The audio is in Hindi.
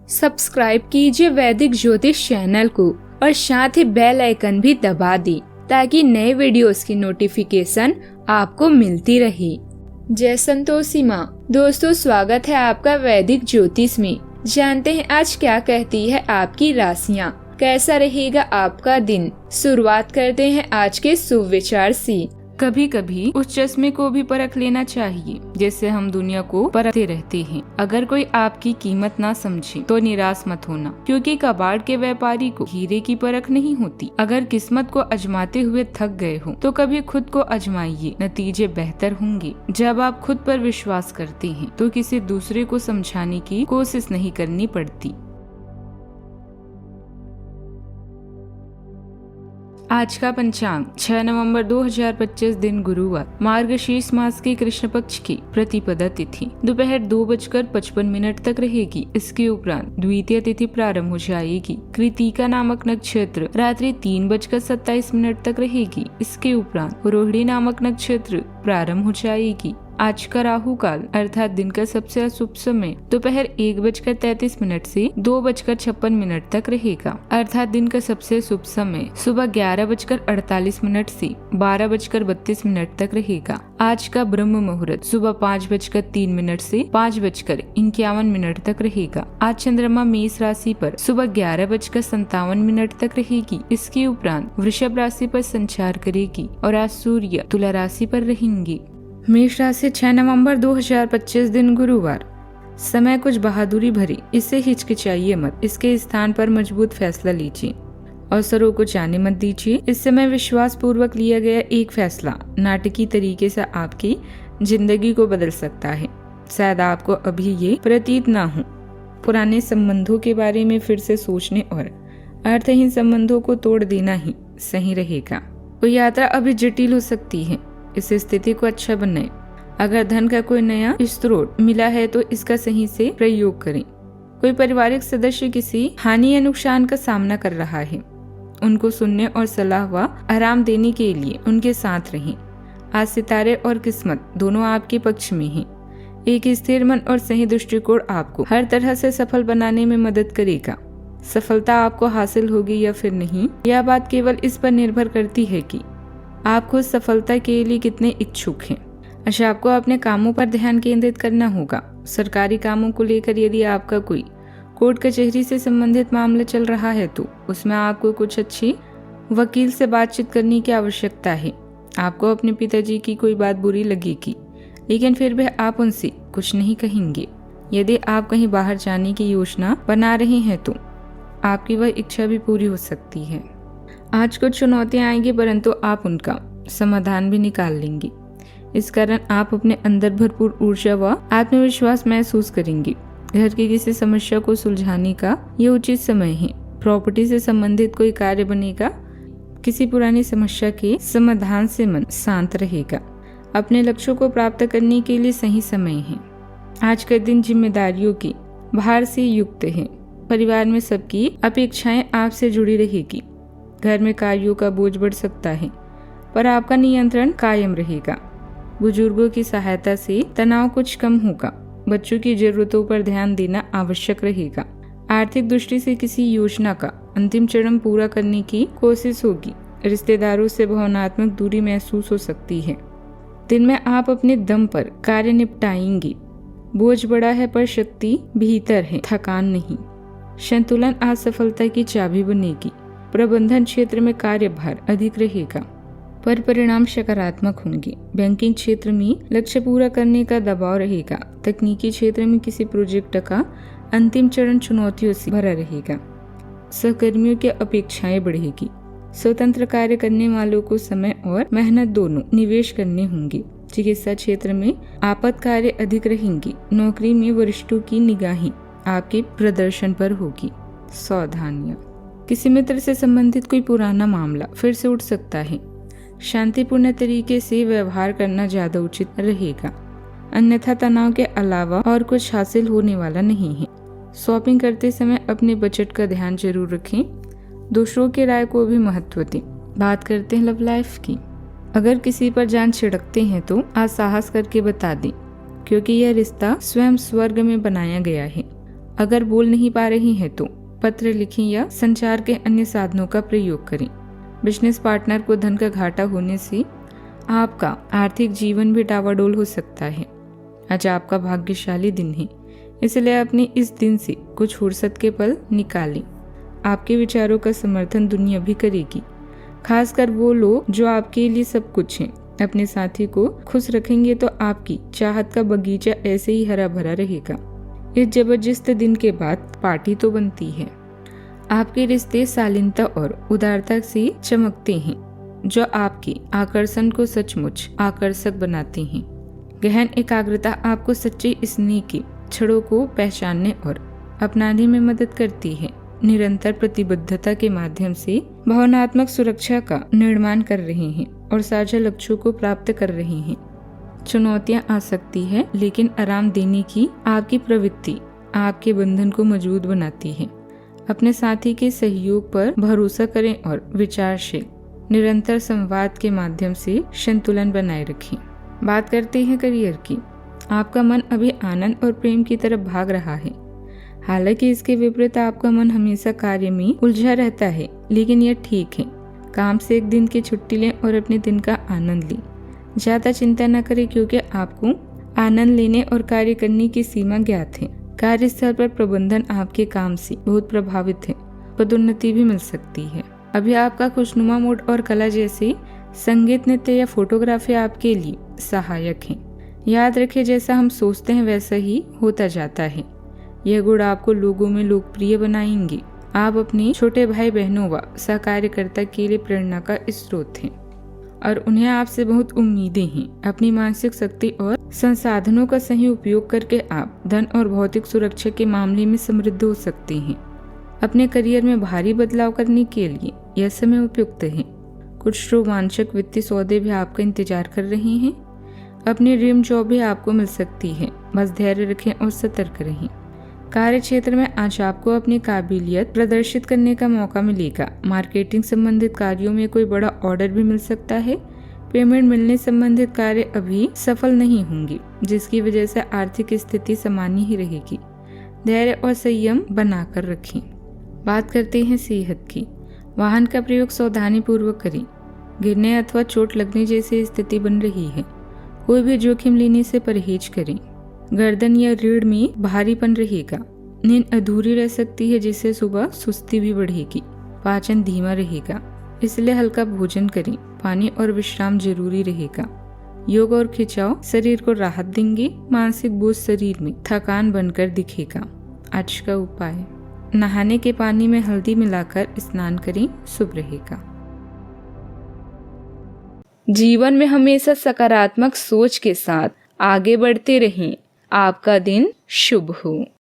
सब्सक्राइब कीजिए वैदिक ज्योतिष चैनल को और साथ ही बेल आइकन भी दबा दी ताकि नए वीडियोस की नोटिफिकेशन आपको मिलती रहे। जय संतोषी माँ। दोस्तों, स्वागत है आपका वैदिक ज्योतिष में। जानते हैं आज क्या कहती है आपकी राशियाँ, कैसा रहेगा आपका दिन। शुरुआत करते हैं आज के शुभ विचार से। कभी कभी उस चश्मे को भी परख लेना चाहिए जिससे हम दुनिया को परखते रहते हैं। अगर कोई आपकी कीमत ना समझे तो निराश मत होना, क्योंकि कबाड़ के व्यापारी को हीरे की परख नहीं होती। अगर किस्मत को आजमाते हुए थक गए हो तो कभी खुद को आजमाइए, नतीजे बेहतर होंगे। जब आप खुद पर विश्वास करते हैं तो किसी दूसरे को समझाने की कोशिश नहीं करनी पड़ती। आज का पंचांग 6 नवंबर 2025 दिन गुरुवार, मार्गशीर्ष मास के कृष्ण पक्ष की प्रतिपदा तिथि दोपहर 2:55 तक रहेगी। इसके उपरांत द्वितीय तिथि प्रारंभ हो जाएगी। कृतिका नामक नक्षत्र रात्रि 3:27 तक रहेगी। इसके उपरांत रोहिणी नामक नक्षत्र प्रारंभ हो जाएगी। आज का राहु काल अर्थात दिन का सबसे अशुभ समय दोपहर 1:33 से 2:56 तक रहेगा, अर्थात दिन का सबसे शुभ समय सुबह 11:48 से 12:32 तक रहेगा। आज का ब्रह्म मुहूर्त सुबह 5:03 से 5:51 तक रहेगा। आज चंद्रमा मेष राशि पर सुबह 11:57 तक रहेगी। इसके उपरांत वृषभ राशि पर संचार करेगी और आज सूर्य तुला राशि पर रहेंगे। मेष राशि 6 नवंबर 2025 दिन गुरुवार, समय कुछ बहादुरी भरी, इससे हिचकिचाइए मत। इसके स्थान पर मजबूत फैसला लीजिए, अवसरों को जाने मत दीजिए। इस समय विश्वास पूर्वक लिया गया एक फैसला नाटकीय तरीके से आपकी जिंदगी को बदल सकता है। शायद आपको अभी ये प्रतीत ना हो। पुराने संबंधों के बारे में फिर से सोचने और अर्थहीन संबंधों को तोड़ देना ही सही रहेगा। कोई यात्रा अभी जटिल हो सकती है, इस स्थिति को अच्छा बनाएं। अगर धन का कोई नया स्रोत मिला है तो इसका सही से प्रयोग करें। कोई पारिवारिक सदस्य किसी हानि या नुकसान का सामना कर रहा है, उनको सुनने और सलाह व आराम देने के लिए उनके साथ रहें। आज सितारे और किस्मत दोनों आपके पक्ष में हैं। एक स्थिर मन और सही दृष्टिकोण आपको हर तरह से सफल बनाने में मदद करेगा। सफलता आपको हासिल होगी या फिर नहीं, यह बात केवल इस पर निर्भर करती है कि आप खुद सफलता के लिए कितने इच्छुक हैं। अच्छा, आपको अपने कामों पर ध्यान केंद्रित करना होगा। सरकारी कामों को लेकर यदि आपका कोई कोर्ट कचहरी से संबंधित मामला चल रहा है तो उसमें आपको कुछ अच्छे वकील से बातचीत करने की आवश्यकता है। आपको अपने पिताजी की कोई बात बुरी लगेगी, लेकिन फिर भी आप उनसे कुछ नहीं कहेंगे। यदि आप कहीं बाहर जाने की योजना बना रहे हैं तो आपकी वह इच्छा भी पूरी हो सकती है। आज कुछ चुनौतियां आएंगी, परंतु आप उनका समाधान भी निकाल लेंगे। इस कारण आप अपने अंदर भरपूर ऊर्जा व आत्मविश्वास महसूस करेंगे। घर की किसी समस्या को सुलझाने का ये उचित समय है। प्रॉपर्टी से संबंधित कोई कार्य बनेगा। किसी पुरानी समस्या के समाधान से मन शांत रहेगा। अपने लक्ष्यों को प्राप्त करने के लिए सही समय है। आज का दिन जिम्मेदारियों के भार से युक्त है। परिवार में सबकी अपेक्षाएं आपसे जुड़ी रहेगी। घर में कार्यों का बोझ बढ़ सकता है, पर आपका नियंत्रण कायम रहेगा। बुजुर्गों की सहायता से तनाव कुछ कम होगा। बच्चों की जरूरतों पर ध्यान देना आवश्यक रहेगा। आर्थिक दृष्टि से किसी योजना का अंतिम चरण पूरा करने की कोशिश होगी। रिश्तेदारों से भावनात्मक दूरी महसूस हो सकती है। दिन में आप अपने दम पर कार्य निपटाएंगे। बोझ बड़ा है पर शक्ति भीतर है, थकान नहीं। संतुलन आज सफलता की चाबी बनेगी। प्रबंधन क्षेत्र में कार्यभार अधिक रहेगा, पर परिणाम सकारात्मक होंगे। बैंकिंग क्षेत्र में लक्ष्य पूरा करने का दबाव रहेगा। तकनीकी क्षेत्र में किसी प्रोजेक्ट का अंतिम चरण चुनौतियों से भरा रहेगा। सहकर्मियों की अपेक्षाएं बढ़ेगी। स्वतंत्र कार्य करने वालों को समय और मेहनत दोनों निवेश करने होंगे। चिकित्सा क्षेत्र में आपात कार्य अधिक रहेंगी। नौकरी में वरिष्ठों की निगाहें आपके प्रदर्शन पर होगी। सावधानियां, किसी मित्र से संबंधित कोई पुराना मामला फिर से उठ सकता है। शांतिपूर्ण तरीके से व्यवहार करना ज्यादा उचित रहेगा, अन्यथा तनाव के अलावा और कुछ हासिल होने वाला नहीं है। शॉपिंग करते समय अपने बजट का ध्यान जरूर रखें। दूसरों की राय को भी महत्व दें। बात करते हैं लव लाइफ की। अगर किसी पर जान छिड़कते हैं तो आज साहस करके बता दें, क्योंकि यह रिश्ता स्वयं स्वर्ग में बनाया गया है। अगर बोल नहीं पा रही हैं तो पत्र लिखें या संचार के अन्य साधनों का प्रयोग करें। बिजनेस पार्टनर को धन का घाटा होने से आपका आर्थिक जीवन भी डावाडोल हो सकता है। आज आपका भाग्यशाली दिन है, इसलिए अपने इस दिन से कुछ फुर्सत के पल निकालें। आपके विचारों का समर्थन दुनिया भी करेगी, खासकर वो लोग जो आपके लिए सब कुछ हैं। अपने साथी को खुश रखेंगे तो आपकी चाहत का बगीचा ऐसे ही हरा भरा रहेगा। इस जबरदस्त दिन के बाद पार्टी तो बनती है। आपके रिश्ते शालीनता और उदारता से चमकते हैं, जो आपके आकर्षण को सचमुच आकर्षक बनाते हैं। गहन एकाग्रता आपको सच्चे स्नेह के क्षणों को पहचानने और अपनाने में मदद करती है। निरंतर प्रतिबद्धता के माध्यम से भावनात्मक सुरक्षा का निर्माण कर रहे हैं और साझा लक्ष्यों को प्राप्त कर रहे हैं। चुनौतियां आ सकती है, लेकिन आराम देने की आपकी प्रवृत्ति आपके बंधन को मजबूत बनाती है। अपने साथी के सहयोग पर भरोसा करें और विचारशील निरंतर संवाद के माध्यम से संतुलन बनाए रखें। बात करते हैं करियर की। आपका मन अभी आनंद और प्रेम की तरफ भाग रहा है। हालांकि इसके विपरीत आपका मन हमेशा कार्य में उलझा रहता है, लेकिन यह ठीक है। काम से एक दिन की छुट्टी लें और अपने दिन का आनंद लें। ज्यादा चिंता न करें, क्योंकि आपको आनंद लेने और कार्य करने की सीमा ज्ञात है। कार्यस्थल पर प्रबंधन आपके काम से बहुत प्रभावित है। पदोन्नति भी मिल सकती है। अभी आपका खुशनुमा मूड और कला जैसे संगीत, नृत्य या फोटोग्राफी आपके लिए सहायक है। याद रखें, जैसा हम सोचते हैं वैसा ही होता जाता है। यह गुण आपको लोगों में लोकप्रिय बनाएंगे। आप अपने छोटे भाई बहनों व सहकार्यकर्ता के लिए प्रेरणा का स्रोत हैं और उन्हें आपसे बहुत उम्मीदें हैं। अपनी मानसिक शक्ति और संसाधनों का सही उपयोग करके आप धन और भौतिक सुरक्षा के मामले में समृद्ध हो सकते हैं। अपने करियर में भारी बदलाव करने के लिए यह समय उपयुक्त है। कुछ रोमांचक वित्तीय सौदे भी आपका इंतजार कर रहे हैं। अपनी ड्रीम जॉब भी आपको मिल सकती है। बस धैर्य रखें और सतर्क रहें। कार्य क्षेत्र में आज आपको अपनी काबिलियत प्रदर्शित करने का मौका मिलेगा। मार्केटिंग संबंधित कार्यों में कोई बड़ा ऑर्डर भी मिल सकता है। पेमेंट मिलने संबंधित कार्य अभी सफल नहीं होंगे, जिसकी वजह से आर्थिक स्थिति सामान्य ही रहेगी। धैर्य और संयम बनाकर रखें। बात करते हैं सेहत की। वाहन का प्रयोग सावधानी पूर्वक करें। गिरने अथवा चोट लगने जैसी स्थिति बन रही है। कोई भी जोखिम लेने से परहेज करें। गर्दन या रीढ़ में भारीपन रहेगा। नींद अधूरी रह सकती है, जिससे सुबह सुस्ती भी बढ़ेगी। पाचन धीमा रहेगा, इसलिए हल्का भोजन करें। पानी और विश्राम जरूरी रहेगा। योग और खिंचाव शरीर को राहत देंगे। मानसिक बोझ शरीर में थकान बनकर दिखेगा। आज का उपाय, नहाने के पानी में हल्दी मिलाकर स्नान करें, शुभ रहेगा। जीवन में हमेशा सकारात्मक सोच के साथ आगे बढ़ते रहें। आपका दिन शुभ हो।